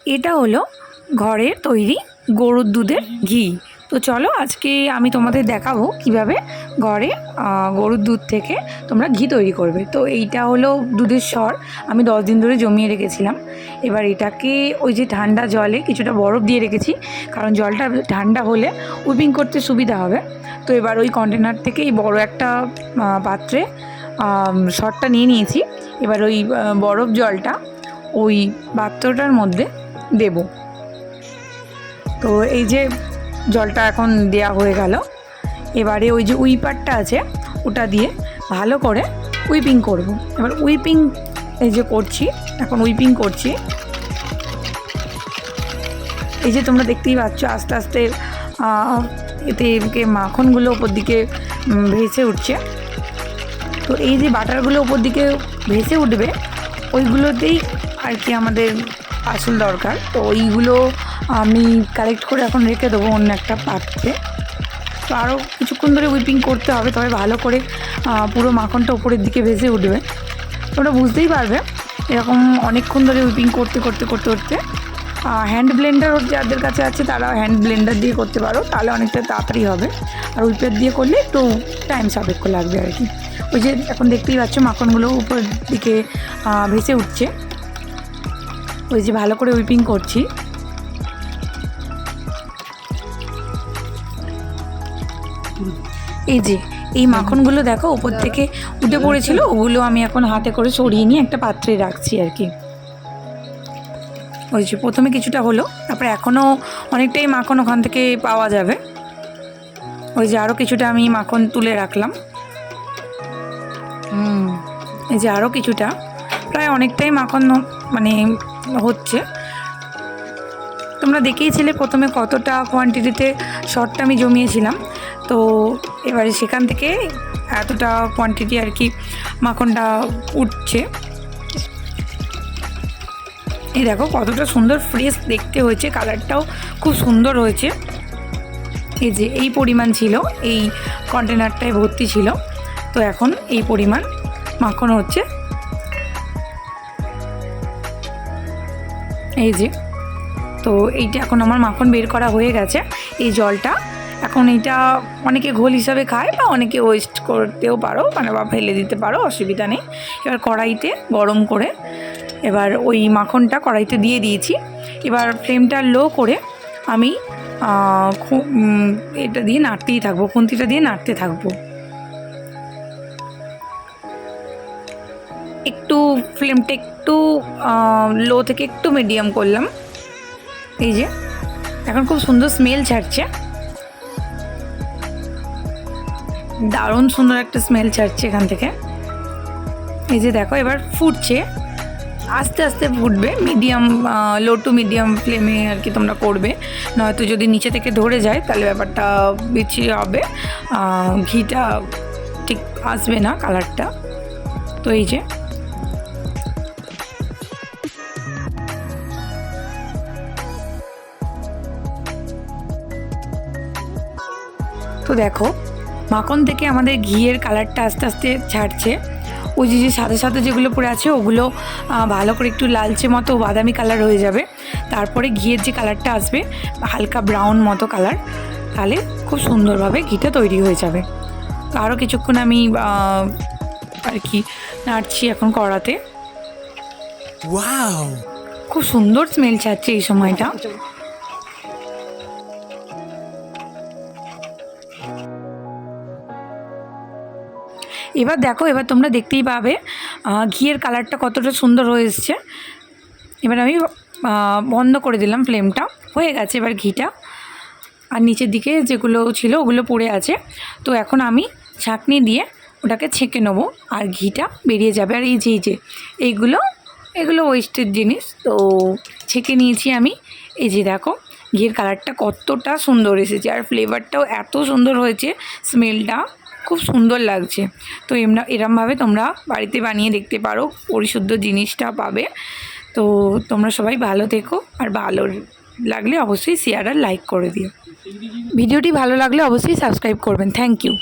এটা হলো ঘরের তৈরি গরুর দুধের ঘি। তো চলো আজকে আমি তোমাদের দেখাবো কিভাবে ঘরে গরুর দুধ থেকে তোমরা ঘি তৈরি করবে। তো এইটা হলো দুধের সর, আমি 10 দিন ধরে জমিয়ে রেখেছিলাম। এবার এটাকে ওই যে ঠান্ডা জলে কিছুটা বরফ দিয়ে রেখেছি, কারণ জলটা ঠান্ডা হলে উইপিং করতে সুবিধা হবে। তো এবার ওই কন্টেনার থেকে এই বড় একটা পাত্রে সরটা নিয়ে নিয়েছি। এবার ওই বরফ জলটা ওই পাত্রটার মধ্যে দেব। তো এই যে জলটা এখন দেয়া হয়ে গেল। এবারে ওই যে উইপারটা আছে ওটা দিয়ে ভালো করে উইপিং করব। এবার উইপিং এই যে করছি, এখন উইপিং করছি। এই যে তোমরা দেখতেই পাচ্ছ আস্তে আস্তে এতে মাখনগুলো ওপর দিকে ভেসে উঠছে। তো এই যে বাটারগুলো ওপর দিকে ভেসে উঠবে ওইগুলোতেই আর কি আমাদের আসল দরকার। তো ওইগুলো আমি কালেক্ট করে এখন রেখে দেবো অন্য একটা পাত্রে। তো আরও কিছুক্ষণ ধরে উইপিং করতে হবে, তবে ভালো করে পুরো মাখনটা উপরের দিকে ভেসে উঠবে। তোমরা বুঝতেই পারবে এরকম অনেকক্ষণ ধরে উইপিং করতে করতে করতে করতে। হ্যান্ড ব্লেন্ডার যাদের কাছে আছে তারা হ্যান্ড ব্লেন্ডার দিয়ে করতে পারো, তাহলে অনেকটা তাড়াতাড়ি হবে। আর উইপার দিয়ে করলে একটু টাইম সাপেক্ষ লাগবে আর কি। ওই যে এখন দেখতেই পাচ্ছ মাখনগুলো উপরের দিকে ভেসে উঠছে। ওই যে ভালো করে উইপিং করছি। এই যে এই মাখনগুলো দেখো উপর থেকে উঠে পড়েছিল, ওগুলো আমি এখন হাতে করে সরিয়ে নিয়ে একটা পাত্রে রাখছি আর কি। ওই যে প্রথমে কিছুটা হলো, তারপরে এখনও অনেকটাই মাখন ওখান থেকে পাওয়া যাবে। ওই যে আরও কিছুটা আমি মাখন তুলে রাখলাম। এই যে আরও কিছুটা, প্রায় অনেকটাই মাখন মানে হচ্ছে। তোমরা দেখেইছিলে প্রথমে কতটা কোয়ান্টিটিতে শর্টটা আমি জমিয়েছিলাম। তো এবারে সেখান থেকে এতটা কোয়ান্টিটি আর কি মাখনটা উঠছে। এই দেখো কতটা সুন্দর ফ্রেশ দেখতে হয়েছে, কালারটাও খুব সুন্দর হয়েছে। এই যে এই পরিমাণ ছিল, এই কন্টেনারটায় ভর্তি ছিল। তো এখন এই পরিমাণ মাখন হচ্ছে। এই যে তো এইটা এখন আমার মাখন বের করা হয়ে গেছে। এই জলটা এখন এইটা অনেকে ঘোল হিসাবে খায় বা অনেকে ওয়েস্ট করতেও পারো, মানে বা ফেলে দিতে পারো, অসুবিধা নেই। এবার কড়াইতে গরম করে এবার ওই মাখনটা কড়াইতে দিয়ে দিয়েছি। এবার ফ্লেমটা লো করে আমি এটা দিয়ে নাড়তেই থাকবো, খুন্তিটা দিয়ে নাড়তে থাকবো। একটু ফ্লেমটা একটু লো থেকে একটু মিডিয়াম করলাম। এই যে এখন খুব সুন্দর স্মেল ছাড়ছে, দারুণ সুন্দর একটা স্মেল ছাড়ছে এখান থেকে। এই যে দেখো এবার ফুটছে, আস্তে আস্তে ফুটবে, মিডিয়াম লো টু মিডিয়াম ফ্লেমে আর কি তোমরা করবে। নয়তো যদি নিচে থেকে ধরে যায় তাহলে ব্যাপারটা বিচ্ছিরি হবে, ঘিটা ঠিক আসবে না কালারটা। তো এই যে তো দেখো মাখন থেকে আমাদের ঘিয়ের কালারটা আস্তে আস্তে ছাড়ছে। ওই যে সাথে সাথে যেগুলো পড়ে আছে ওগুলো ভালো করে একটু লালচে মতো বাদামি কালার হয়ে যাবে। তারপরে ঘিয়ের যে কালারটা আসবে হালকা ব্রাউন মতো কালার, তাহলে খুব সুন্দরভাবে ঘিটা তৈরি হয়ে যাবে। তো আরও কিছুক্ষণ আমি আর কি নাড়ছি এখন কড়াতে। ওয়াও, খুব সুন্দর স্মেল ছাড়ছে এই সময়টা। এবার দেখো, এবার তোমরা দেখতেই পাবে ঘিয়ের কালারটা কতটা সুন্দর হয়ে এসছে। এবার আমি বন্ধ করে দিলাম ফ্লেমটা, হয়ে গেছে এবার ঘিটা। আর নিচের দিকে যেগুলো ছিল ওগুলো পড়ে আছে। তো এখন আমি ছাঁকনি দিয়ে ওটাকে ছেঁকে নেবো আর ঘিটা বেরিয়ে যাবে। আর এই যে এগুলো ওয়েস্টের জিনিস, তো ছেঁকে নিয়েছি আমি। এই যে দেখো ঘিয়ের কালারটা কতটা সুন্দর এসেছে, আর ফ্লেভারটাও এত সুন্দর হয়েছে, স্মেলটা খুব সুন্দর লাগছে। তো এরমভাবে তোমরা বাড়িতে বানিয়ে দেখতে পারো, পরিশুদ্ধ জিনিসটা পাবে। তো তোমরা সবাই ভালো থেকো, আর ভালো লাগলে অবশ্যই শেয়ার আর লাইক করে দিও। ভিডিওটি ভালো লাগলে অবশ্যই সাবস্ক্রাইব করবেন। Thank you.